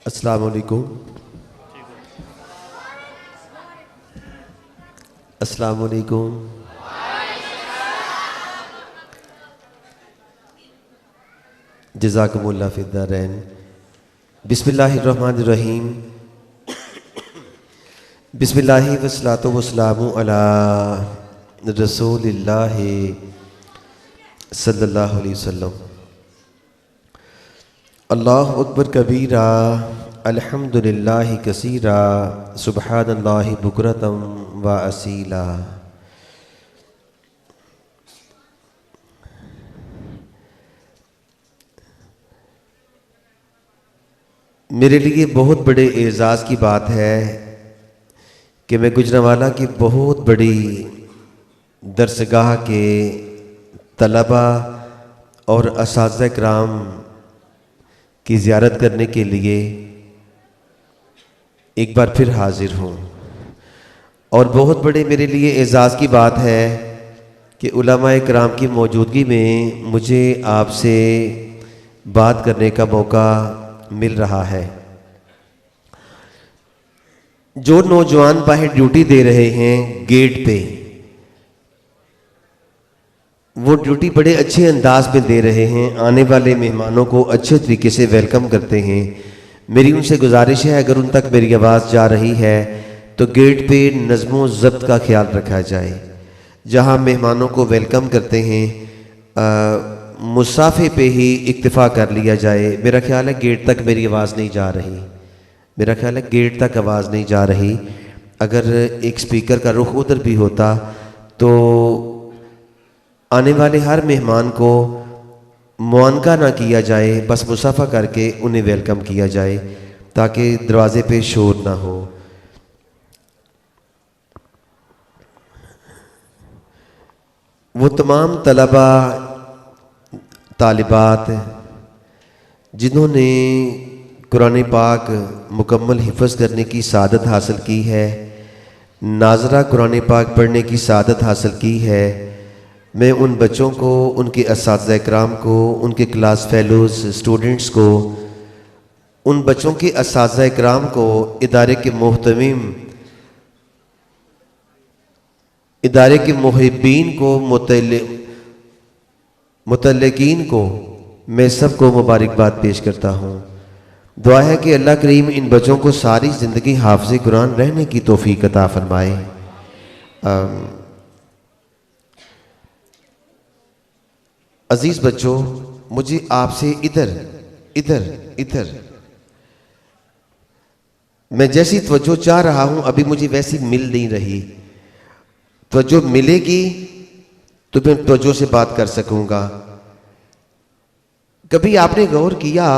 अस्सलाम वालेकुम। अस्सलाम वालेकुम। जज़ाकुमुल्लाह फिद्दारैन। बिस्मिल्लाहिर्रहमानिर्रहीम। बिस्मिल्लाहि वस्सलातु वस्सलामु अला रसूलिल्लाहि सल्लल्लाहु अलैहि वसल्लम। अल्लाहु अकबर कबीरा, अल्हम्दुलिल्लाहि कसीरा, सुब्हानल्लाहि बुकरतम व असीला। मेरे लिए बहुत बड़े एज़ाज़ की बात है कि मैं गुजरांवाला की बहुत बड़ी दरसगाह के तलबा और असातिज़ा किराम की ज़ियारत करने के लिए एक बार फिर हाजिर हूँ। और बहुत बड़े मेरे लिए एज़ाज़ की बात है कि उलमाए किराम की मौजूदगी में मुझे आपसे बात करने का मौका मिल रहा है। जो नौजवान बाहर ड्यूटी दे रहे हैं गेट पे, वो ड्यूटी बड़े अच्छे अंदाज में दे रहे हैं, आने वाले मेहमानों को अच्छे तरीके से वेलकम करते हैं। मेरी उनसे गुजारिश है, अगर उन तक मेरी आवाज़ जा रही है तो गेट पे नज़्मो ज़ब्त का ख्याल रखा जाए। जहां मेहमानों को वेलकम करते हैं मुसाफे पे ही इक्तिफ़ा कर लिया जाए। मेरा ख्याल है गेट तक मेरी आवाज़ नहीं जा रही, मेरा ख्याल है गेट तक आवाज़ नहीं जा रही। अगर एक स्पीकर का रुख उधर भी होता तो आने वाले हर मेहमान को मुआनका ना किया जाए, बस मुसाफा करके उन्हें वेलकम किया जाए ताकि दरवाज़े पे शोर ना हो। वो तमाम तलबा तालिबात जिन्होंने कुरान पाक मुकम्मल हिफ़्ज़ करने की सादत हासिल की है, नाज़रा कुरान पाक पढ़ने की सादत हासिल की है, मैं उन बच्चों को, उनके असातिज़ा किराम को, उनके क्लास फेलोज़ स्टूडेंट्स को, उन बच्चों के असातिज़ा किराम को, इदारे के मोहतमीम, इदारे के मुहिब्बीन को, मुतल्लिकीन को, मैं सबको मुबारकबाद पेश करता हूँ। दुआ है कि अल्लाह करीम इन बच्चों को सारी ज़िंदगी हाफ़िज़ कुरान रहने की तौफ़ीक अता फ़रमाए। अजीज़ बच्चों, मुझे आपसे इधर इधर इधर मैं जैसी तवज्जो चाह रहा हूं अभी मुझे वैसी मिल नहीं रही। तवज्जो मिलेगी तो मैं तवज्जो से बात कर सकूंगा। कभी आपने गौर किया,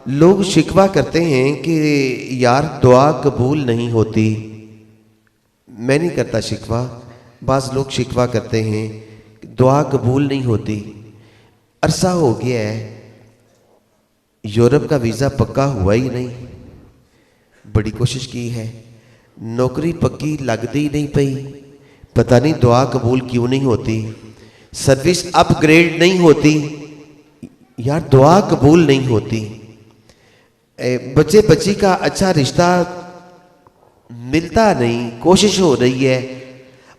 लोग शिकवा करते हैं कि यार दुआ कबूल नहीं होती। मैं नहीं करता शिकवा, बाज़ लोग शिकवा करते हैं कि दुआ कबूल नहीं होती। अरसा हो गया है, यूरोप का वीज़ा पक्का हुआ ही नहीं। बड़ी कोशिश की है, नौकरी पक्की लगती नहीं पई, पता नहीं दुआ कबूल क्यों नहीं होती। सर्विस अपग्रेड नहीं होती, यार दुआ कबूल नहीं होती। बच्चे बच्ची का अच्छा रिश्ता मिलता नहीं, कोशिश हो रही है।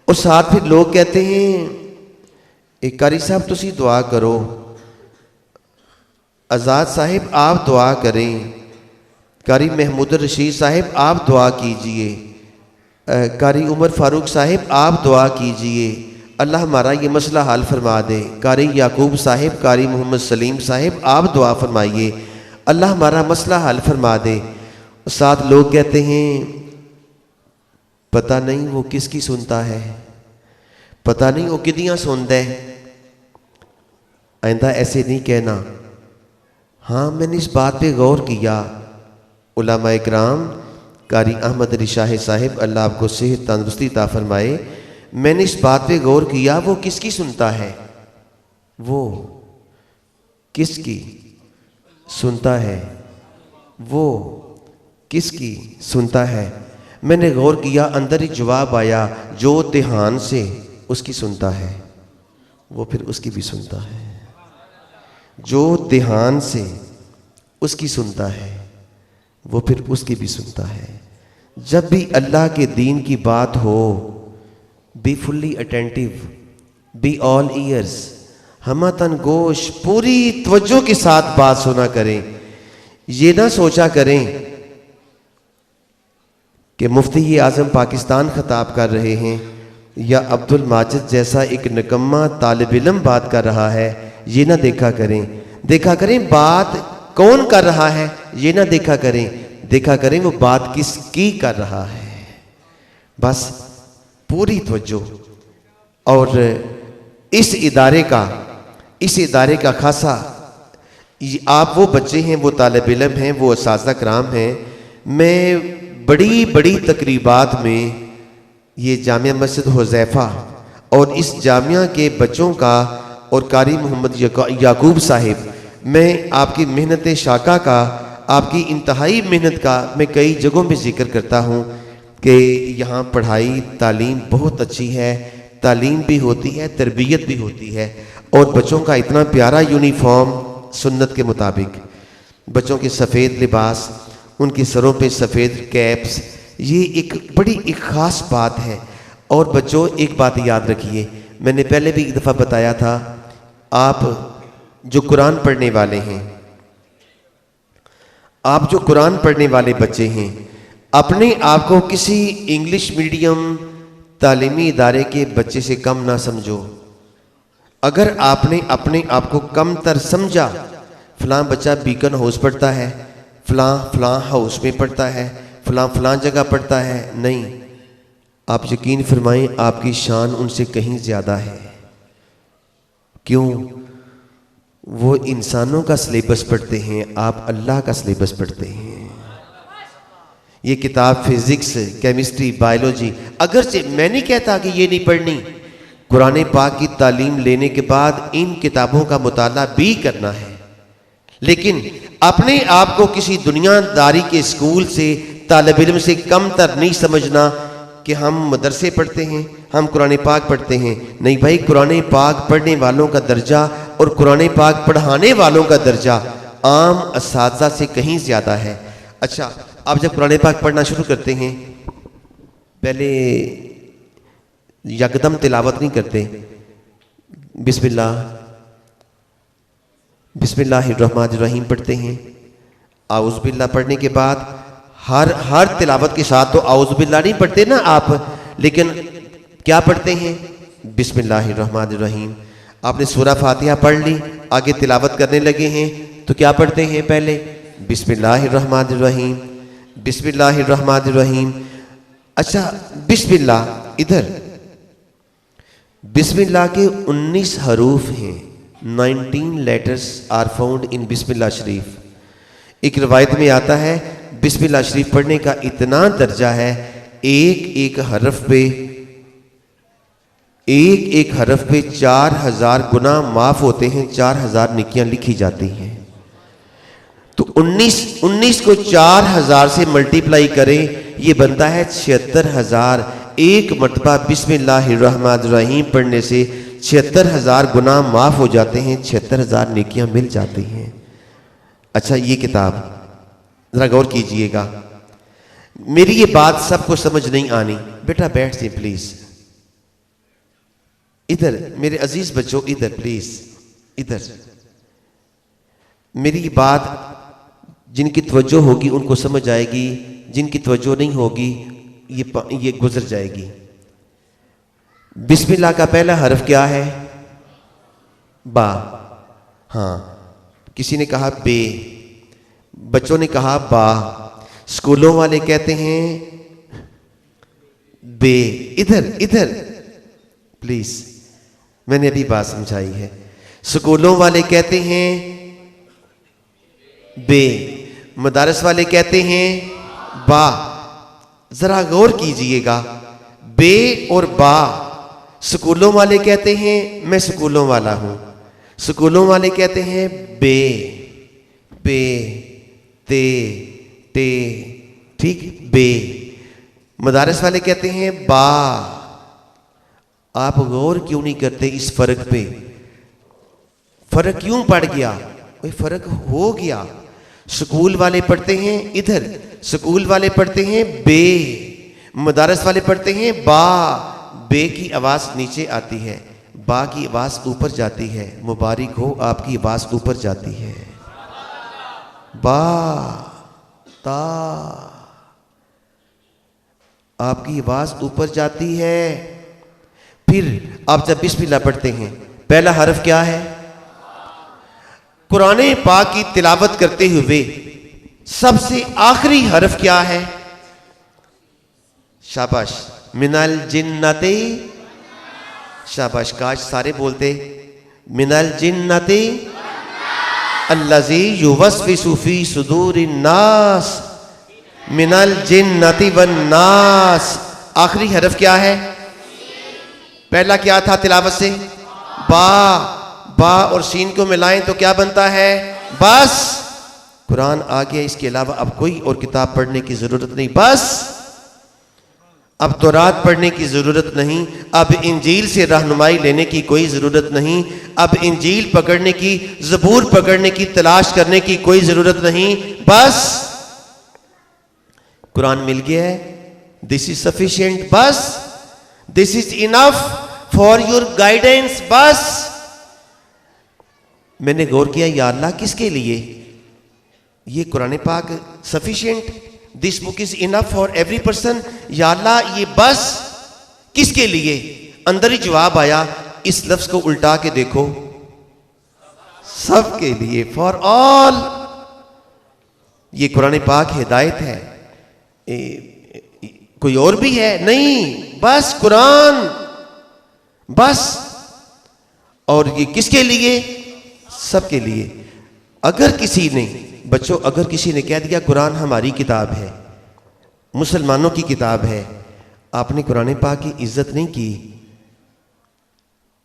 और साथ फिर लोग कहते हैं एक कारी साहब तुसी दुआ करो, आज़ाद साहिब आप दुआ करें, कारी महमूद रशीद साहिब आप दुआ कीजिए, कारी उमर फारूक साहिब आप दुआ कीजिए, अल्लाह हमारा ये मसला हल फरमा दे। कारी याकूब साहिब, कारी मोहम्मद सलीम साहिब आप दुआ फरमाइए, अल्लाह हमारा मसला हल फरमा दे। साथ लोग कहते हैं पता नहीं वो किसकी सुनता है, पता नहीं वो किदियां सुनता है। आइंदा ऐसे नहीं कहना। हाँ, मैंने इस बात पे गौर किया। उलमाए किराम, कारी अहमद अली शाह साहिब अल्लाह आपको सेहत तंदुरुस्ती अता फरमाए, मैंने इस बात पे गौर किया वो किसकी सुनता है, वो किसकी सुनता है, वो किसकी सुनता है। मैंने गौर किया, अंदर ही जवाब आया, जो ध्यान से उसकी सुनता है वो फिर उसकी भी सुनता है, जो ध्यान से उसकी सुनता है वो फिर उसकी भी सुनता है। जब भी अल्लाह के दीन की बात हो, be fully attentive, be all ears, हमतन गोश, पूरी तवज्जो के साथ बात सुना करें। ये ना सोचा करें कि मुफ्ती आज़म पाकिस्तान खिताब कर रहे हैं या अब्दुल माजिद जैसा एक निकम्मा तालिब इल्म बात कर रहा है। ये ना देखा करें। देखा करें बात कौन कर रहा है, ये ना देखा करें। देखा करें वो बात किसकी कर रहा है। बस पूरी तवज्जो। और इस इदारे का खासा, आप वो बच्चे हैं, वो तालिब इल्म हैं, वो असातिज़ा कराम हैं। मैं बड़ी बड़ी तकरीबात में ये जामिया मस्जिद हुज़ैफ़ा और इस जामिया के बच्चों का और कारी मोहम्मद याकूब साहिब, मैं आपकी मेहनत शाका का, आपकी इंतहाई मेहनत का मैं कई जगहों पे जिक्र करता हूँ कि यहाँ पढ़ाई तालीम बहुत अच्छी है। तालीम भी होती है, तरबियत भी होती है। और बच्चों का इतना प्यारा यूनिफॉर्म सुन्नत के मुताबिक, बच्चों के सफ़ेद लिबास, उनके सरों पे सफ़ेद कैप्स, ये एक बड़ी एक ख़ास बात है। और बच्चों एक बात याद रखिए, मैंने पहले भी एक दफ़ा बताया था, आप जो कुरान पढ़ने वाले हैं, आप जो कुरान पढ़ने वाले बच्चे हैं, अपने आप को किसी इंग्लिश मीडियम तालीमी इदारे के बच्चे से कम ना समझो। अगर आपने अपने आप को कम तर समझा, फलां बच्चा बीकन हाउस पढ़ता है, फलां हाउस में पढ़ता है, फलां जगह पढ़ता है, नहीं, आप यकीन फरमाएं आपकी शान उनसे कहीं ज़्यादा है। क्यों? वो इंसानों का सिलेबस पढ़ते हैं, आप अल्लाह का सिलेबस पढ़ते हैं। ये किताब फिजिक्स, केमिस्ट्री, बायोलॉजी, अगरचे मैं नहीं कहता कि ये नहीं पढ़नी, कुरान पाक की तालीम लेने के बाद इन किताबों का मुताला भी करना है, लेकिन अपने आप को किसी दुनियादारी के स्कूल से, तालिब इल्म से कम तर नहीं समझना कि हम मदरसे पढ़ते हैं, हम कुरान पाक पढ़ते हैं। नहीं भाई, कुरान पाक पढ़ने वालों का दर्जा और कुरान पाक पढ़ाने वालों का दर्जा आम असातिज़ा से कहीं ज़्यादा है। अच्छा, आप जब कुरान पाक पढ़ना शुरू करते हैं, पहले यकदम तिलावत नहीं करते, बिस्मिल्लाहिर्रहमानिर्रहीम पढ़ते हैं। आउज़ बिल्लाह पढ़ने के बाद हर तिलावत के साथ तो आउज़ बिल्लाह नहीं पढ़ते ना आप, लेकिन क्या पढ़ते हैं? बिस्मिल्लाहिर्रहमानिर्रहीम। आपने सूरा फातिहा पढ़ ली, आगे तिलावत करने लगे हैं, तो क्या पढ़ते हैं? पहले बिस्मिल्लाहिर्रहमानिर्रहीम, बिस्मिल्लाहिर्रहमानिर्रहीम। अच्छा, बिस्मिल्लाह, इधर बिस्मिल्लाह के 19 हरूफ हैं, 19 लेटर्स आर फाउंड इन बिस्मिल्लाह शरीफ। एक रवायत में आता है बिस्मिल्लाह शरीफ पढ़ने का इतना दर्जा है, एक एक हरफ पे 4000 गुना माफ होते हैं, 4000 निकियां लिखी जाती हैं। तो 19 को 4000 से मल्टीप्लाई करें, ये बनता है 76,000। एक मरतबा बिस्मिल्लाहिर्रहमानिर्रहीम पढ़ने से 76,000 गुनाह माफ हो जाते हैं, 76,000 नेकियां मिल जाती हैं। अच्छा, ये किताब जरा गौर कीजिएगा। मेरी ये बात सबको समझ नहीं आनी, बेटा बैठ से प्लीज, इधर मेरे अजीज बच्चों, इधर प्लीज, इधर। मेरी ये बात जिनकी तवज्जो होगी उनको समझ आएगी, जिनकी तवज्जो नहीं होगी ये गुजर जाएगी। बिस्मिल्लाह का पहला हर्फ क्या है? बा। हाँ, किसी ने कहा बे, बच्चों ने कहा बा, स्कूलों वाले कहते हैं बे। इधर प्लीज, मैंने अभी बात समझाई है। स्कूलों वाले कहते हैं बे, मदारस वाले कहते हैं बा। जरा गौर कीजिएगा, बे और बा। स्कूलों वाले कहते हैं मैं स्कूलों वाला हूं, स्कूलों वाले कहते हैं बे, पे, ते, टे, ठीक, बे। मदारस वाले कहते हैं बा। आप गौर क्यों नहीं करते इस फर्क पे? फर्क क्यों पड़ गया? कोई फर्क हो गया। स्कूल वाले पढ़ते हैं इधर, स्कूल वाले पढ़ते हैं बे, मदारस वाले पढ़ते हैं बा। बे की आवाज नीचे आती है, बा की आवाज ऊपर जाती है। मुबारक हो, आपकी आवाज ऊपर जाती है। बा ता, आपकी आवाज ऊपर जाती है। फिर आप जब बिस्मिल्लाह पढ़ते हैं, पहला हर्फ क्या है? कुरान पाक की तिलावत करते हुए सबसे आखिरी हर्फ क्या है? शाबाश, मिनल जिन्नते। शाबाश, काश सारे बोलते मिनल जिन्नते अल्लज़ी युवस्विसु फी सुदूरिन नास, मिनल जिन्नति वन नास। आखिरी हर्फ क्या है? पहला क्या था तिलावत से? बा। बा और शीन को मिलाएं तो क्या बनता है? बस। कुरान आ गया, इसके अलावा अब कोई और किताब पढ़ने की जरूरत नहीं। बस अब तौरात पढ़ने की ज़रूरत नहीं, अब इंजील से रहनुमाई लेने की कोई ज़रूरत नहीं, अब इंजील पकड़ने की, ज़बूर पकड़ने की तलाश करने की कोई ज़रूरत नहीं। बस कुरान मिल गया है, दिस इज सफिशिएंट। बस this is enough for your guidance. बस मैंने गौर किया, या अल्लाह किसके लिए ये कुरान पाक sufficient, this book is enough for every person. या अल्लाह ये बस किसके लिए? अंदर ही जवाब आया, इस लफ्ज को उल्टा के देखो, सबके लिए, फॉर ऑल। ये कुरान पाक हिदायत है। कोई और भी है? नहीं, बस कुरान, बस। और ये किसके लिए? सबके लिए। अगर किसी ने, बच्चों, अगर किसी ने कह दिया कुरान हमारी किताब है, मुसलमानों की किताब है, आपने कुरान पाक की इज्जत नहीं की।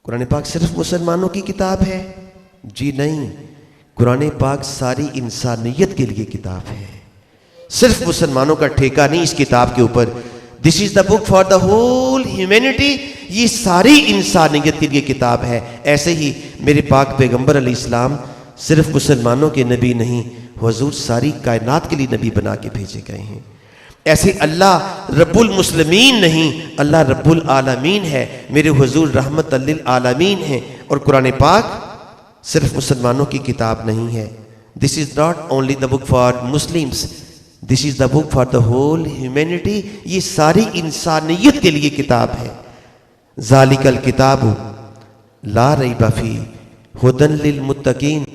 कुरान पाक सिर्फ मुसलमानों की किताब है? जी नहीं, कुरान पाक सारी इंसानियत के लिए किताब है, सिर्फ मुसलमानों का ठेका नहीं इस किताब के ऊपर। This is the book for the whole humanity, ये सारी इंसानियत के लिए किताब है। ऐसे ही मेरे पाक पैगंबर अलैहिस्सलाम सिर्फ मुसलमानों के नबी नहीं, हुजूर सारी कायनात के लिए नबी बना के भेजे गए हैं। ऐसे अल्लाह रब्बुल मुस्लिमीन नहीं, अल्लाह रब्बुल आलमीन है। मेरे हुजूर रहमत लिल आलमीन है। और कुरान पाक सिर्फ मुसलमानों की किताब नहीं है। This is not only the book for Muslims, this is the book for the whole humanity, ये सारी इंसानियत के लिए किताब है। ज़ालिकल किताबु ला रैब फी हुदन लिल मुत्तकीन,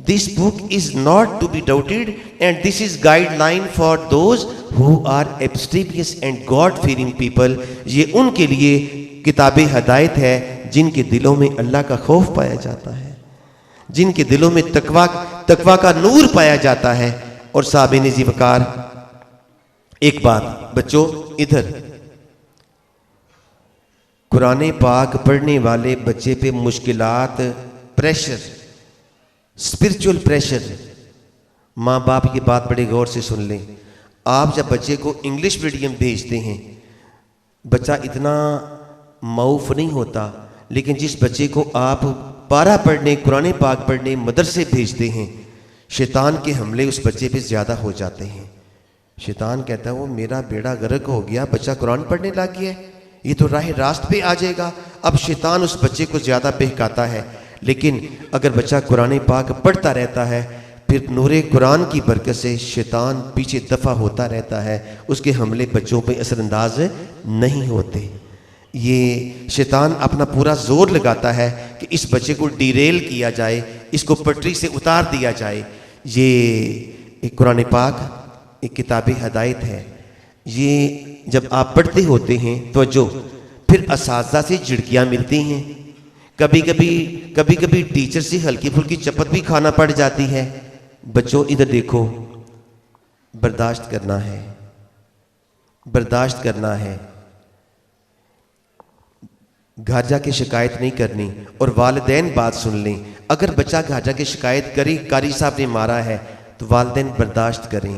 this book is not to be doubted and this is guideline for those who are abstemious and God fearing people. ये उनके लिए किताब हदायत है जिनके दिलों में अल्लाह का खौफ पाया जाता है, जिनके दिलों में तकवा का नूर पाया जाता है। और साबिन ज़ी वकार, एक बात बच्चों, इधर कुरान पाक पढ़ने वाले बच्चे पे मुश्किलात, प्रेशर, स्पिरिचुअल प्रेशर, माँ बाप की बात बड़े गौर से सुन लें। आप जब बच्चे को इंग्लिश मीडियम भेजते हैं, बच्चा इतना माऊफ नहीं होता, लेकिन जिस बच्चे को आप पारा पढ़ने, कुरान पाक पढ़ने मदरसे भेजते हैं, शैतान के हमले उस बच्चे पे ज़्यादा हो जाते हैं। शैतान कहता है वो मेरा बेड़ा गर्क हो गया, बच्चा कुरान पढ़ने लग गया है, ये तो राह रास्त पे आ जाएगा। अब शैतान उस बच्चे को ज़्यादा बहकाता है। लेकिन अगर बच्चा कुरान पाक पढ़ता रहता है, फिर नूरे कुरान की बरकत से शैतान पीछे दफ़ा होता रहता है, उसके हमले बच्चों पे असरअंदाज नहीं होते। ये शैतान अपना पूरा जोर लगाता है कि इस बच्चे को डिरेल किया जाए, इसको पटरी से उतार दिया जाए। ये एक कुरान पाक एक किताब हदायत है। ये जब आप पढ़ते होते हैं तो जो फिर असातिज़ा से झिड़कियाँ मिलती हैं, कभी कभी टीचर से हल्की फुल्की चपत भी खाना पड़ जाती है। बच्चों इधर देखो, बर्दाश्त करना है, बर्दाश्त करना है, घर जाके शिकायत नहीं करनी। और वालिदैन बात सुन लें, अगर बच्चा घर जाके शिकायत करी कारी साहब ने मारा है, तो वालिदैन बर्दाश्त करें।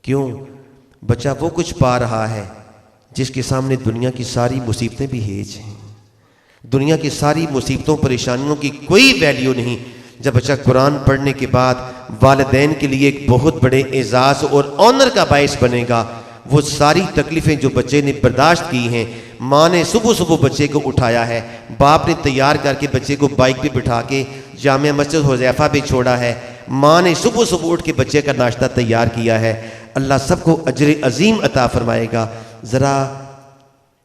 क्यों? बच्चा वो कुछ पा रहा है जिसके सामने दुनिया की सारी मुसीबतें भी हेज हैं। दुनिया की सारी मुसीबतों परेशानियों की कोई वैल्यू नहीं। जब बच्चा कुरान पढ़ने के बाद वालिदैन के लिए एक बहुत बड़े एजाज़ और ऑनर का बायस बनेगा। वो सारी तकलीफ़ें जो बच्चे ने बर्दाश्त की हैं, माँ ने सुबह सुबह बच्चे को उठाया है, बाप ने तैयार करके बच्चे को बाइक पे बिठा के जामिया मस्जिद हुज़ैफा पे छोड़ा है, माँ ने सुबह सुबह उठ के बच्चे का नाश्ता तैयार किया है। अल्लाह सबको अजर अजीम अता फरमाएगा। ज़रा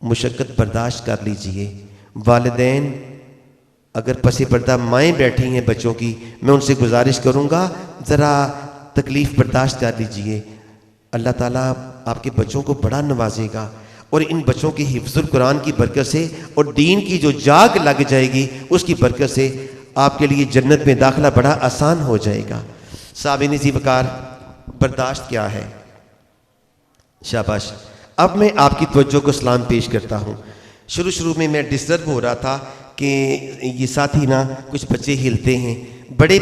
मुशक्क़त बर्दाश्त कर लीजिए। वालिदैन अगर पसी पर्दा माएँ बैठी हैं बच्चों की, मैं उनसे गुजारिश करूँगा ज़रा तकलीफ़ बर्दाश्त कर लीजिए। अल्लाह ताला आपके बच्चों को बड़ा नवाजेगा और इन बच्चों की हिफ्ज़ुल कुरान की बरकत से और दीन की जो जाग लग जाएगी उसकी बरकत से आपके लिए जन्नत में दाखिला बड़ा आसान हो जाएगा। साबिन ज़ी वक़ार, बर्दाश्त क्या है? शाबाश। अब मैं आपकी तवज्जो को सलाम पेश करता हूँ। शुरू में मैं डिस्टर्ब हो रहा था कि ये साथी ना कुछ बच्चे हिलते हैं, बड़े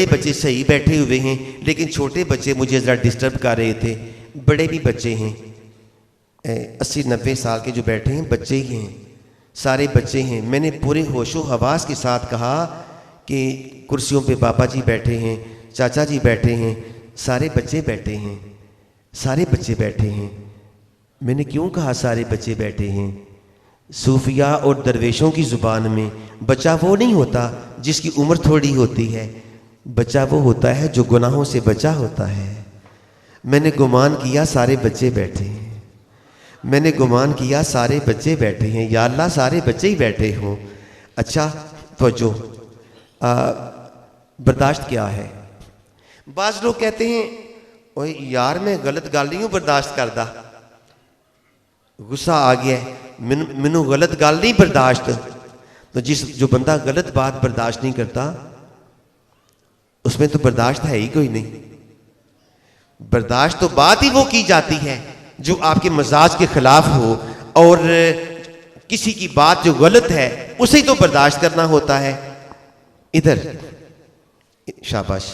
बच्चे सही बैठे हुए हैं, लेकिन छोटे बच्चे मुझे ज़रा डिस्टर्ब कर रहे थे। बड़े भी बच्चे हैं, 80-90 साल के जो बैठे हैं बच्चे ही हैं, सारे बच्चे हैं। मैंने पूरे होशो हवास के साथ कहा कि कुर्सियों पे बाबा जी बैठे हैं, चाचा जी बैठे हैं, सारे बच्चे बैठे हैं, सारे बच्चे बैठे हैं। मैंने क्यों कहा सारे बच्चे बैठे हैं? सूफिया और दरवेशों की ज़ुबान में बच्चा वो नहीं होता जिसकी उम्र थोड़ी होती है, बच्चा वो होता है जो गुनाहों से बचा होता है। मैंने गुमान किया सारे बच्चे बैठे हैं, मैंने गुमान किया सारे बच्चे बैठे हैं। या अल्लाह सारे बच्चे ही बैठे हों। अच्छा तवज्जो, बर्दाश्त क्या है? बाज़ लोग कहते हैं ओए यार मैं गलत गल नहीं हूँ बर्दाश्त करदा, गुस्सा आ गया मैनू गलत गल नहीं बर्दाश्त। तो जो बंदा गलत बात बर्दाश्त नहीं करता उसमें तो बर्दाश्त है ही कोई नहीं। बर्दाश्त तो बात ही वो की जाती है जो आपके मजाज के खिलाफ हो, और किसी की बात जो गलत है उसे तो बर्दाश्त करना होता है। इधर शाबाश।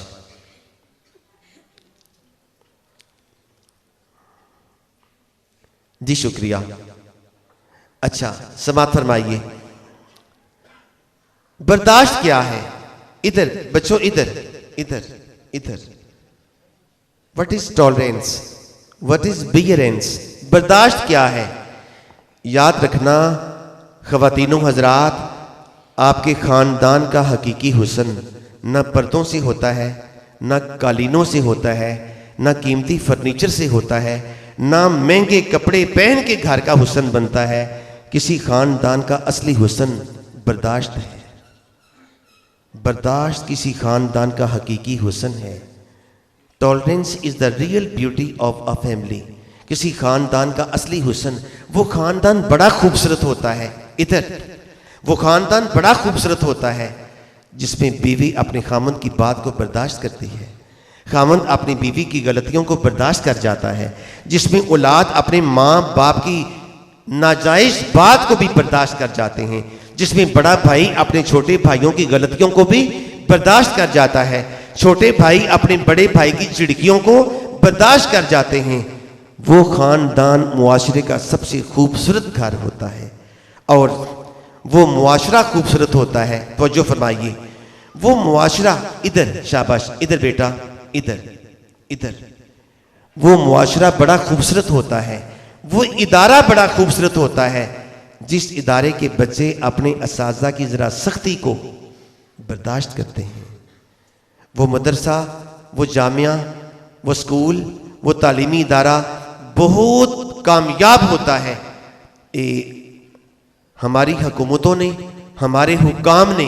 जी शुक्रिया। अच्छा समात फरमाइए, बर्दाश्त क्या है? इधर बच्चों, इधर इधर इधर। What is tolerance, what is bearance? बर्दाश्त क्या है? याद रखना ख़वातीनो हजरात, आपके ख़ानदान का हकीकी हुस्न न पर्दों से होता है, न कालीनों से होता है, न कीमती फर्नीचर से होता है, ना महंगे कपड़े पहन के घर का हुस्न बनता है। किसी खानदान का असली हुस्न बर्दाश्त है। बर्दाश्त किसी खानदान का हकीकी हुस्न है। Tolerance is the real beauty of a family. किसी खानदान का असली हुस्न, वो खानदान बड़ा खूबसूरत होता है। इधर वो खानदान बड़ा खूबसूरत होता है जिसमें बीवी अपने खामन की बात को बर्दाश्त करती है, खामन अपनी बीवी की गलतियों को बर्दाश्त कर जाता है, जिसमें औलाद अपने माँ बाप की नाजायज बात को भी बर्दाश्त कर जाते हैं, जिसमें बड़ा भाई अपने छोटे भाइयों की गलतियों को भी बर्दाश्त कर जाता है, छोटे भाई अपने बड़े भाई की चिड़कियों को बर्दाश्त कर जाते हैं। वो खानदान मुआशरे का सबसे खूबसूरत घर होता है और वो मुआशरा खूबसूरत होता है। तवज्जो फरमाइए, वो मुआशरा, इधर शाबाश, इधर बेटा, इधर इधर। वो मुआशरा बड़ा खूबसूरत होता है, वो इदारा बड़ा खूबसूरत होता है जिस इदारे के बच्चे अपने असातिज़ा की ज़रा सख्ती को बर्दाश्त करते हैं। वो मदरसा, वो जामिया, वो स्कूल, वो तालीमी इदारा बहुत कामयाब होता है। हमारी हुकूमतों ने, हमारे हुक्काम ने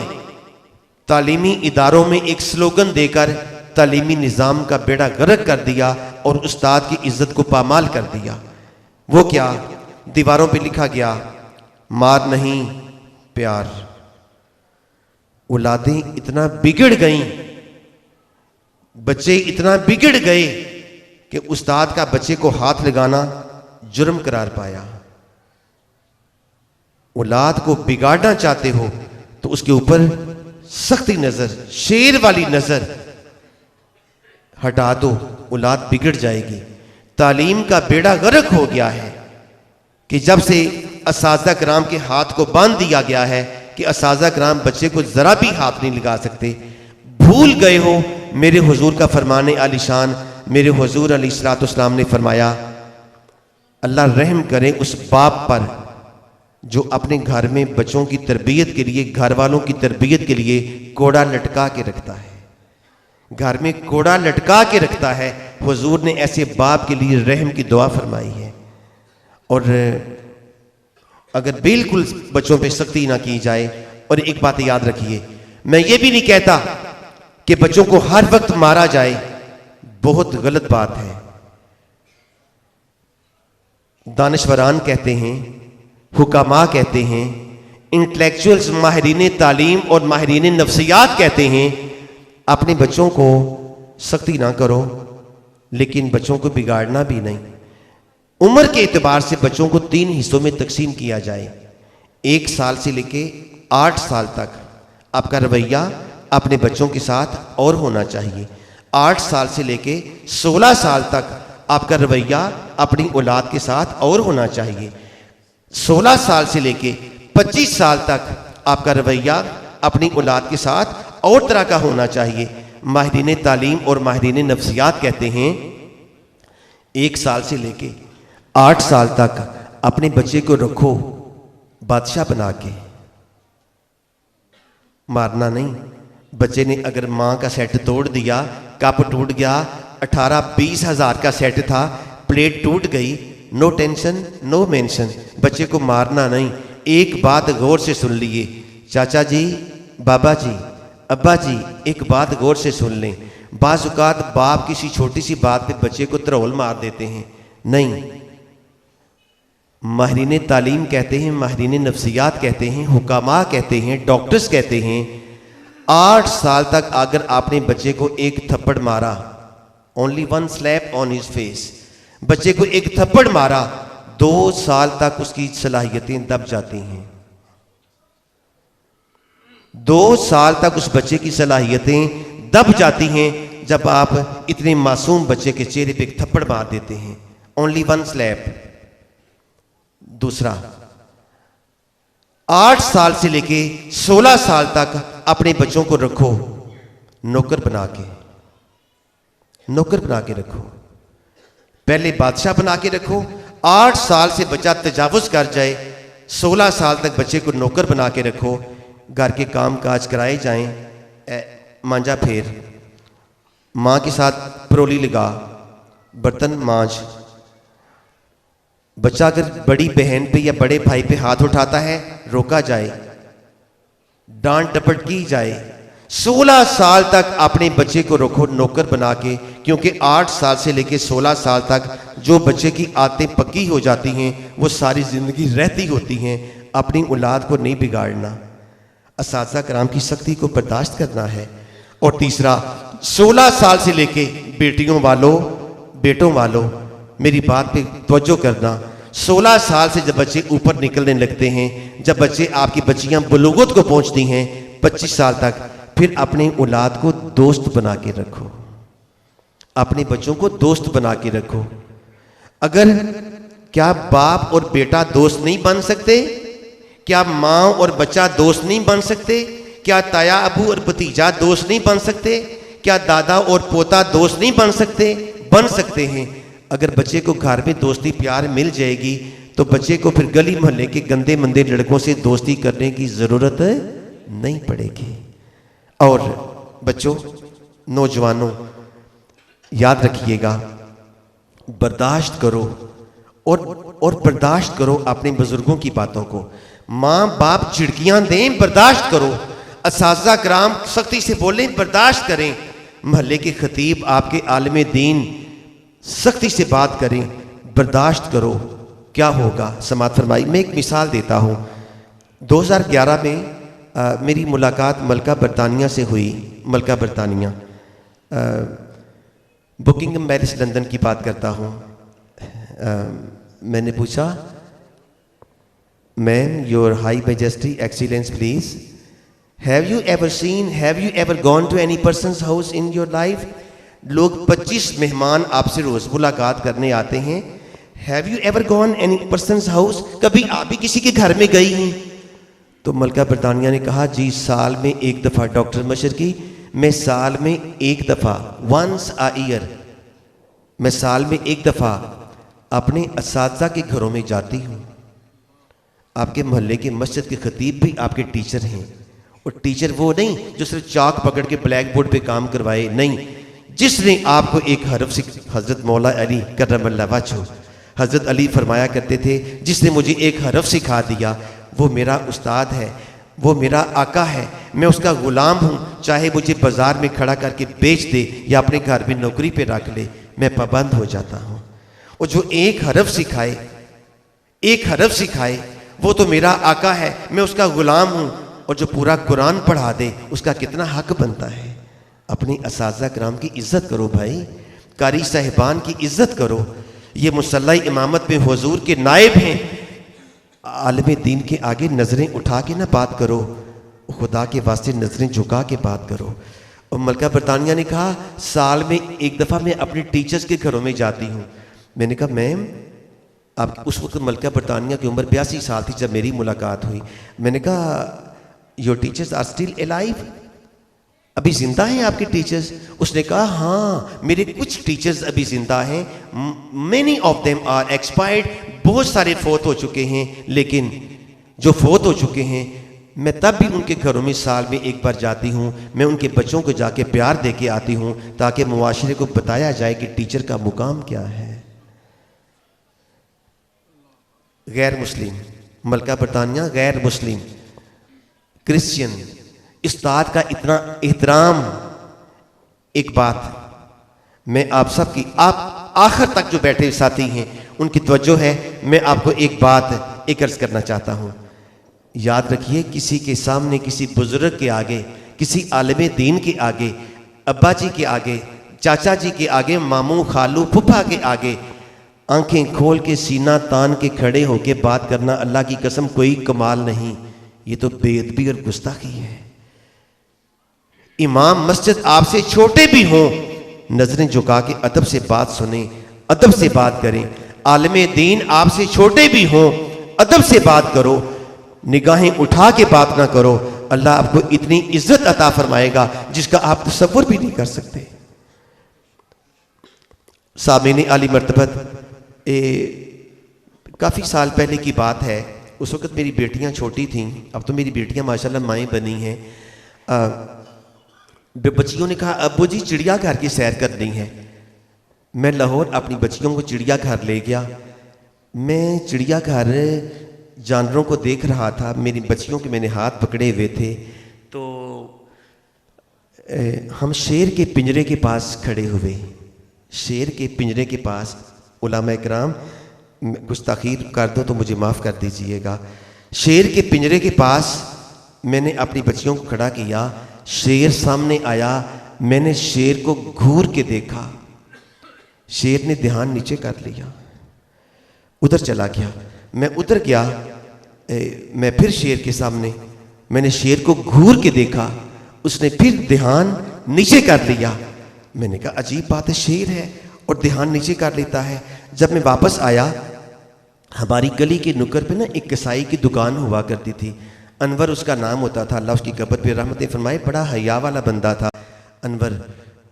तालीमी इदारों में एक स्लोगन देकर तालीमी निज़ाम का बेड़ा गर्क कर दिया और उस्ताद की इज्जत को पामाल कर दिया। वो क्या? दीवारों पे लिखा गया, मार नहीं प्यार। औलादें इतना बिगड़ गईं, बच्चे इतना बिगड़ गए कि उस्ताद का बच्चे को हाथ लगाना जुर्म करार पाया। औलाद को बिगाड़ना चाहते हो तो उसके ऊपर सख्ती नजर, शेर वाली नजर हटा दो, औलाद बिगड़ जाएगी। तालीम का बेड़ा गर्क हो गया है कि जब से असातिज़ा किराम के हाथ को बांध दिया गया है कि असातिज़ा किराम बच्चे को जरा भी हाथ नहीं लगा सकते। भूल गए हो। मेरे हुजूर का फरमाने आलिशान, मेरे हुजूर अलैहिस्सलाम ने फरमाया, अल्लाह रहम करे उस बाप पर जो अपने घर में बच्चों की तरबियत के लिए, घर वालों की तरबियत के लिए कोड़ा लटका के रखता है। घर में कोड़ा लटका के रखता है। हुजूर ने ऐसे बाप के लिए रहम की दुआ फरमाई है। और अगर बिल्कुल बच्चों पे सख्ती ना की जाए, और एक बात याद रखिए, मैं ये भी नहीं कहता कि बच्चों को हर वक्त मारा जाए, बहुत गलत बात है। दानिशवरान कहते हैं, हुकामा कहते हैं, इंटेलेक्चुअल्स, माहिरीन तालीम और माहिरीन नफ्सियात कहते हैं, अपने बच्चों को सख्ती ना करो, लेकिन बच्चों को बिगाड़ना भी नहीं। उम्र के एतबार से बच्चों को 3 हिस्सों में तकसीम किया जाए। 1 साल से लेके 8 साल तक आपका रवैया अपने बच्चों के साथ और होना चाहिए। 8 साल से लेके 16 साल तक आपका रवैया अपनी औलाद के साथ और होना चाहिए। 16 साल से लेके 25 साल तक आपका रवैया अपनी औलाद के साथ और तरह का होना चाहिए। माहिरीन तालीम और माहिरीन नफ्सियात कहते हैं 1 साल से लेके 8 साल तक अपने बच्चे को रखो बादशाह बना के, मारना नहीं। बच्चे ने अगर माँ का सेट तोड़ दिया, कप टूट गया, 18-20 हज़ार का सेट था, प्लेट टूट गई, नो टेंशन नो मेंशन, बच्चे को मारना नहीं। एक बात गौर से सुन लिए, चाचा जी, बाबा जी, अब्बा जी, एक बात गौर से सुन लें। बाज़ औक़ात बाप किसी छोटी सी बात पे बच्चे को त्रौल मार देते हैं, नहीं। माहिरीन तालीम कहते हैं, माहिरीन नफ्सियात कहते हैं, हुकामा कहते हैं, डॉक्टर्स कहते हैं, 8 साल तक अगर आपने बच्चे को एक थप्पड़ मारा, only 1 slap on his face, बच्चे को एक थप्पड़ मारा, 2 साल तक उसकी सलाहियतें दब जाती हैं। 2 साल तक उस बच्चे की सलाहियतें दब जाती हैं जब आप इतने मासूम बच्चे के चेहरे पे एक थप्पड़ मार देते हैं। Only 1 slap. दूसरा, 8 साल से लेके 16 साल तक अपने बच्चों को रखो नौकर बना के, नौकर बना के रखो। पहले बादशाह बना के रखो। 8 साल से बच्चा तजावुज कर जाए, 16 साल तक बच्चे को नौकर बना के रखो। घर के काम काज कराए जाएं, मांझा फेर, माँ के साथ परोली लगा, बर्तन मांझ। बच्चा अगर बड़ी बहन पे या बड़े भाई पे हाथ उठाता है, रोका जाए, डांट डपट की जाए। 16 साल तक अपने बच्चे को रखो नौकर बना के, क्योंकि 8 साल से लेकर 16 साल तक जो बच्चे की आदतें पक्की हो जाती हैं वो सारी ज़िंदगी रहती होती हैं। अपनी औलाद को नहीं बिगाड़ना, असातिज़ा कराम की सख्ती को बर्दाश्त करना है। और तीसरा, 16 साल से लेके बेटियों वालों, बेटों वालों, मेरी बात पे तवज्जो करना। 16 साल से जब बच्चे ऊपर निकलने लगते हैं, जब बच्चे आपकी बच्चियां बुलूगत को पहुंचती हैं 25 साल तक, फिर अपनी औलाद को दोस्त बना के रखो, अपने बच्चों को दोस्त बना के रखो। अगर क्या बाप और बेटा दोस्त नहीं बन सकते? क्या माँ और बच्चा दोस्त नहीं बन सकते? क्या ताया अबू और भतीजा दोस्त नहीं बन सकते? क्या दादा और पोता दोस्त नहीं बन सकते? बन सकते हैं। अगर बच्चे को घर में दोस्ती प्यार मिल जाएगी तो बच्चे को फिर गली मोहल्ले के गंदे मंदे लड़कों से दोस्ती करने की ज़रूरत नहीं पड़ेगी। और बच्चों, नौजवानों, याद रखिएगा, बर्दाश्त करो और बर्दाश्त करो अपने बुजुर्गों की बातों को। माँ बाप चिड़कियाँ दें, बर्दाश्त करो। असातिज़ा कराम सख्ती से बोलें, बर्दाश्त करें। महल्ले के खतीब, आपके आलिम दीन सख्ती से बात करें, बर्दाश्त करो। क्या होगा? समाअत फरमाई। मैं एक मिसाल देता हूँ। 2011 में मेरी मुलाकात मलका बरतानिया से हुई। मलका बरतानिया, बुकिंघम पैलेस लंदन की बात करता हूँ। मैंने पूछा, ma'am, your high majesty excellence please, have you ever gone to any person's house in your life? लोग 25 मेहमान आपसे रोज मुलाकात करने आते हैं। Have you ever gone any person's house? कभी आप भी किसी के घर में गई हैं? तो मलका बरतानिया ने कहा, जी, साल में 1 दफ़ा डॉक्टर मशर की मैं साल में एक दफ़ा, वंस अ ईयर, मैं साल में एक दफ़ा अपने असातिज़ा के घरों में जाती हूँ। आपके मोहल्ले के मस्जिद के खतीब भी आपके टीचर हैं, और टीचर वो नहीं जो सिर्फ चाक पकड़ के ब्लैक बोर्ड पे काम करवाए, नहीं, जिसने आपको एक हरफ से, हज़रत मौला अली करमल्लाहु वजहू, हज़रत अली फरमाया करते थे, जिसने मुझे एक हरफ सिखा दिया वो मेरा उस्ताद है, वो मेरा आका है, मैं उसका ग़ुलाम हूँ। चाहे मुझे बाज़ार में खड़ा करके बेच दे या अपने घर में नौकरी पे रख ले, मैं पाबंद हो जाता हूँ। और जो एक हरफ सिखाए, एक हरफ सिखाए, वो तो मेरा आका है, मैं उसका ग़ुलाम हूँ। और जो पूरा कुरान पढ़ा दे उसका कितना हक बनता है। अपनी असातिज़ा किराम की इज़्ज़त करो भाई, कारी साहिबान की इज़्ज़त करो। ये मुसल्ला इमामत में हुजूर के नायब हैं, आलिम दीन के आगे नज़रें उठा के ना बात करो, खुदा के वास्ते नज़रें झुका के बात करो। और मलका बरतानिया ने कहा साल में एक दफ़ा मैं अपने टीचर्स के घरों में जाती हूँ। मैंने कहा मैम, अब उस वक्त मलका बरतानिया की उम्र 82 साल थी जब मेरी मुलाकात हुई। मैंने कहा your teachers are still alive, अभी जिंदा हैं आपके टीचर्स? उसने कहा हाँ, मेरे कुछ टीचर्स अभी जिंदा हैं, many of them are expired, बहुत सारे फोत हो चुके हैं, लेकिन जो फोत हो चुके हैं मैं तब भी उनके घरों में साल में एक बार जाती हूँ। मैं उनके बच्चों को जाके प्यार दे के आती हूँ ताकि मुआशरे को बताया जाए कि टीचर का मुकाम क्या है। गैर मुस्लिम, मलका बरतानिया गैर मुस्लिम, क्रिश्चियन, उस्ताद का इतना एहतराम। एक बात मैं आप सबकी, आप आखिर तक जो बैठे साथी हैं उनकी तवज्जो है, मैं आपको एक बात एक अर्ज करना चाहता हूँ। याद रखिए, किसी के सामने, किसी बुजुर्ग के आगे, किसी आलिम दीन के आगे, अब्बा जी के आगे, चाचा जी के आगे, मामू खालू फुफा के आगे आंखें खोल के सीना तान के खड़े होके बात करना अल्लाह की कसम कोई कमाल नहीं, ये तो बेअदबी और गुस्ताखी है। इमाम मस्जिद आपसे छोटे भी हों, नजरें झुका के अदब से बात सुने, अदब से बात करें। आलिम दीन आपसे छोटे भी हों, अदब से बात करो, निगाहें उठा के बात ना करो। अल्लाह आपको इतनी इज्जत अता फरमाएगा जिसका आप तसव्वुर भी नहीं कर सकते। सामने आली मर्तबत, काफ़ी साल पहले की बात है, उस वक़्त मेरी बेटियां छोटी थीं, अब तो मेरी बेटियां माशाल्लाह माएँ बनी हैं। बच्चियों ने कहा अब्बू जी चिड़ियाघर की सैर करनी है। मैं लाहौर अपनी बच्चियों को चिड़ियाघर ले गया। मैं चिड़ियाघर जानवरों को देख रहा था, मेरी बच्चियों के मैंने हाथ पकड़े हुए थे, तो हम शेर के पिंजरे के पास खड़े हुए। शेर के पिंजरे के पास, उलमा इकराम कुछ ताख़ीर कर दो तो मुझे माफ़ कर दीजिएगा। शेर के पिंजरे के पास मैंने अपनी बच्चियों को खड़ा किया। शेर सामने आया, मैंने शेर को घूर के देखा, शेर ने ध्यान नीचे कर लिया, उधर चला गया। मैं उधर गया, मैं फिर शेर के सामने, मैंने शेर को घूर के देखा, उसने फिर ध्यान नीचे कर लिया। मैंने कहा अजीब बात है, शेर है और ध्यान नीचे कर लेता है। जब मैं वापस आया, हमारी गली के नुक्कड़ पे ना एक कसाई की दुकान हुआ करती थी, अनवर उसका नाम होता था, अल्लाह उसकी कब्र पे रहमतें फरमाए, बड़ा हया वाला बंदा था अनवर।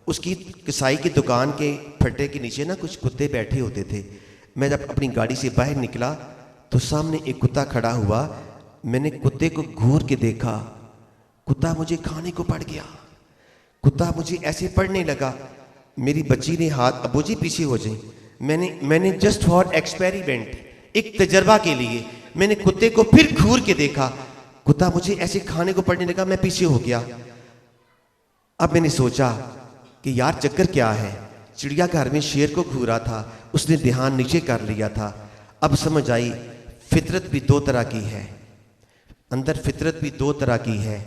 उसकी कसाई की दुकान के फट्टे के नीचे ना कुछ कुत्ते बैठे होते थे। मैं जब अपनी गाड़ी से बाहर निकला तो सामने एक कुत्ता खड़ा हुआ। मैंने कुत्ते को घूर के देखा, कुत्ता मुझे खाने को पड़ गया, कुत्ता मुझे ऐसे पड़ने लगा। मेरी बच्ची ने हाथ, अबू जी पीछे हो जाए, मैंने जस्ट फॉर एक्सपेरिमेंट, एक तजर्बा के लिए मैंने कुत्ते को फिर घूर के देखा, कुत्ता मुझे ऐसे खाने को पड़ने लगा, मैं पीछे हो गया। अब मैंने सोचा कि यार चक्कर क्या है, चिड़ियाघर में शेर को घूरा था, उसने ध्यान नीचे कर लिया था। अब समझ आई फितरत भी दो तरह की है, अंदर फितरत भी दो तरह की है।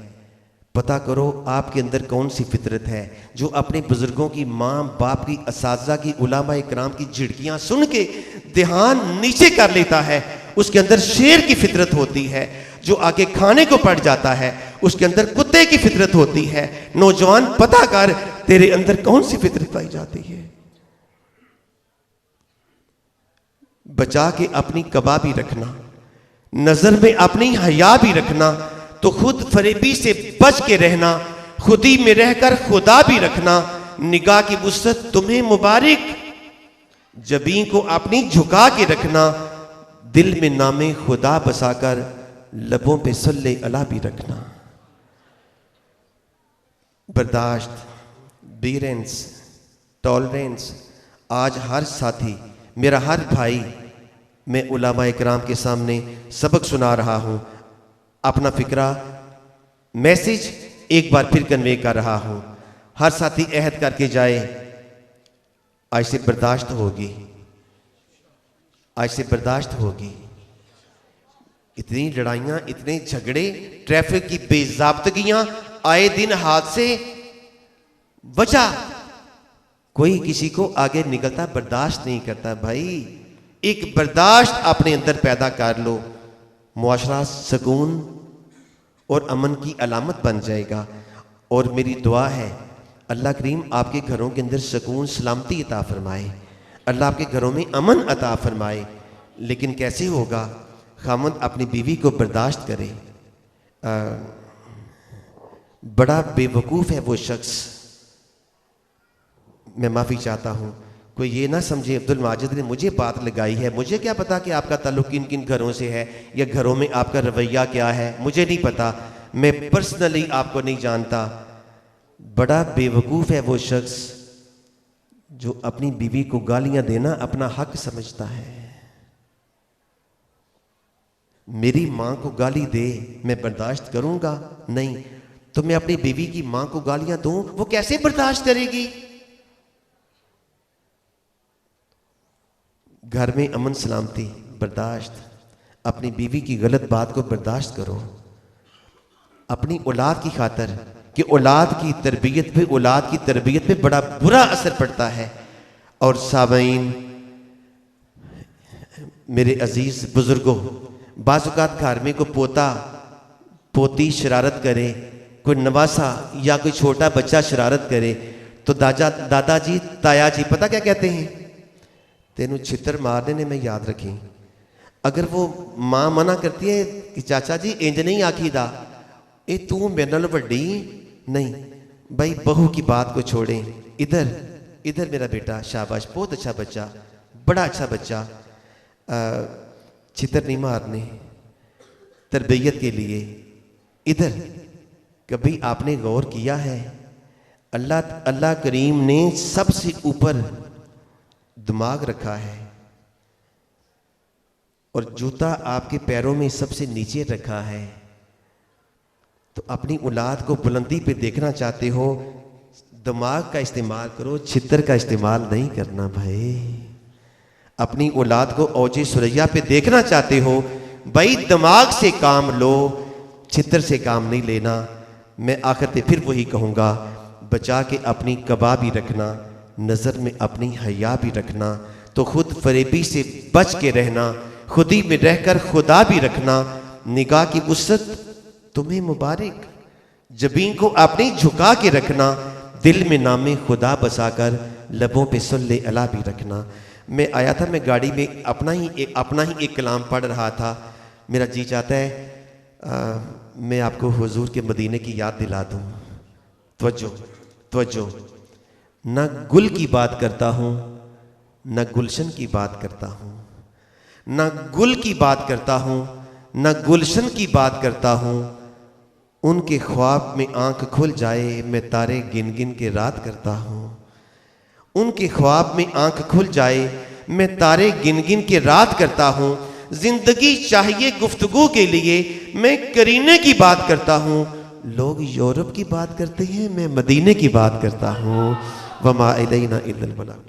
पता करो आपके अंदर कौन सी फितरत है जो अपने बुजुर्गों की, माँ बाप की, असातिज़ा की, उलमा इकराम की झिड़कियाँ सुन के ध्यान नीचे कर लेता है। उसके अंदर शेर की फितरत होती है, जो आगे खाने को पड़ जाता है उसके अंदर कुत्ते की फितरत होती है। नौजवान पता कर तेरे अंदर कौन सी फितरत पाई जाती है। बचा के अपनी कबा भी रखना, नजर में अपनी हया भी रखना, तो खुद फरेबी से बच के रहना, खुदी में रहकर खुदा भी रखना, निगाह की वुसअत तुम्हें मुबारक। जबीं को अपनी झुका के रखना, दिल में नामे खुदा बसाकर लबों पे सल्ले अला भी रखना। बर्दाश्त, बीरेंस, टॉलरेंस। आज हर साथी, मेरा हर भाई, मैं उलामा इकराम के सामने सबक सुना रहा हूँ, अपना फिक्रा मैसेज एक बार फिर कन्वे कर रहा हूँ। हर साथी अहद करके जाए, आज से बर्दाश्त होगी, आज से बर्दाश्त होगी। इतनी लड़ाइयाँ, इतने झगड़े, ट्रैफिक की बेज़ाब्तगियाँ, आए दिन हादसे, वजह कोई किसी को आगे निकलता बर्दाश्त नहीं करता। भाई एक बर्दाश्त अपने अंदर पैदा कर लो, मुआशरा सुकून और अमन की अलामत बन जाएगा। और मेरी दुआ है अल्लाह करीम आपके घरों के अंदर सुकून सलामती अता फरमाए, अल्लाह आपके घरों में अमन अता फरमाए। लेकिन कैसे होगा? खामद अपनी बीवी को बर्दाश्त करे। बड़ा बेवकूफ़ है वो शख्स, मैं माफ़ी चाहता हूँ, कोई ये ना समझे अब्दुल माजिद ने मुझे बात लगाई है। मुझे क्या पता कि आपका ताल्लुक़ किन किन घरों से है या घरों में आपका रवैया क्या है, मुझे नहीं पता, मैं पर्सनली आपको नहीं जानता। बड़ा बेवकूफ़ है वो शख्स जो अपनी बीवी को गालियां देना अपना हक समझता है। मेरी माँ को गाली दे, मैं बर्दाश्त करूंगा? नहीं। तो मैं अपनी बीवी की माँ को गालियां दूं, वो कैसे बर्दाश्त करेगी? घर में अमन सलामती, बर्दाश्त। अपनी बीवी की गलत बात को बर्दाश्त करो, अपनी औलाद की खातर, कि औलाद की तरबियत पे बड़ा बुरा असर पड़ता है। और सामीन, मेरे अजीज बुजुर्गों, बाज़-औक़ात घर में कोई पोता पोती शरारत करे, कोई नवासा या कोई छोटा बच्चा शरारत करे, तो दादाजी ताया जी पता क्या कहते हैं? तेनू छितर मारने ने मैं याद रखी। अगर वो माँ मना करती है कि चाचा जी इंज नहीं आखीदा, ए तू मेरे नाल वड्डी नहीं, भाई बहू की बात को छोड़ें, इधर इधर मेरा बेटा, शाबाश, बहुत अच्छा बच्चा, बड़ा अच्छा बच्चा। छितर नहीं मारने, तरबियत के लिए। इधर कभी आपने गौर किया है अल्लाह करीम ने सबसे ऊपर दिमाग रखा है और जूता आपके पैरों में सबसे नीचे रखा है। तो अपनी औलाद को बुलंदी पे देखना चाहते हो, दिमाग का इस्तेमाल करो, छितर का इस्तेमाल नहीं करना भाई। अपनी औलाद को औजे सुरैया पे देखना चाहते हो, भाई दिमाग से काम लो, छितर से काम नहीं लेना। मैं आखिर पे फिर वही कहूँगा, बचा के अपनी कबा भी रखना, नज़र में अपनी हया भी रखना, तो खुद फरेबी से बच के रहना, खुदी में रहकर खुदा भी रखना। निगाह की वुसअत तुम्हें मुबारक, जबीन को अपनी झुका के रखना, दिल में नामे खुदा बसाकर लबों पे सल्ले अला भी रखना। मैं आया था, मैं गाड़ी में अपना ही एक कलाम पढ़ रहा था। मेरा जी चाहता है मैं आपको हुजूर के मदीने की याद दिला दूँ। तवज्जो, न गुल की बात करता हूँ, न गुलशन की बात करता हूँ, न गुल की बात करता हूँ, न गुलशन की बात करता हूँ। उनके ख्वाब में आंख खुल जाए, मैं तारे गिन गिन के रात करता हूँ। उनके ख्वाब में आंख खुल जाए, मैं तारे गिन गिन के रात करता हूँ। जिंदगी चाहिए गुफ्तगू के लिए, मैं करीने की बात करता हूँ। लोग यूरोप की बात करते हैं, मैं मदीने की बात करता हूँ। वमा अलैना इल्लल बलाग।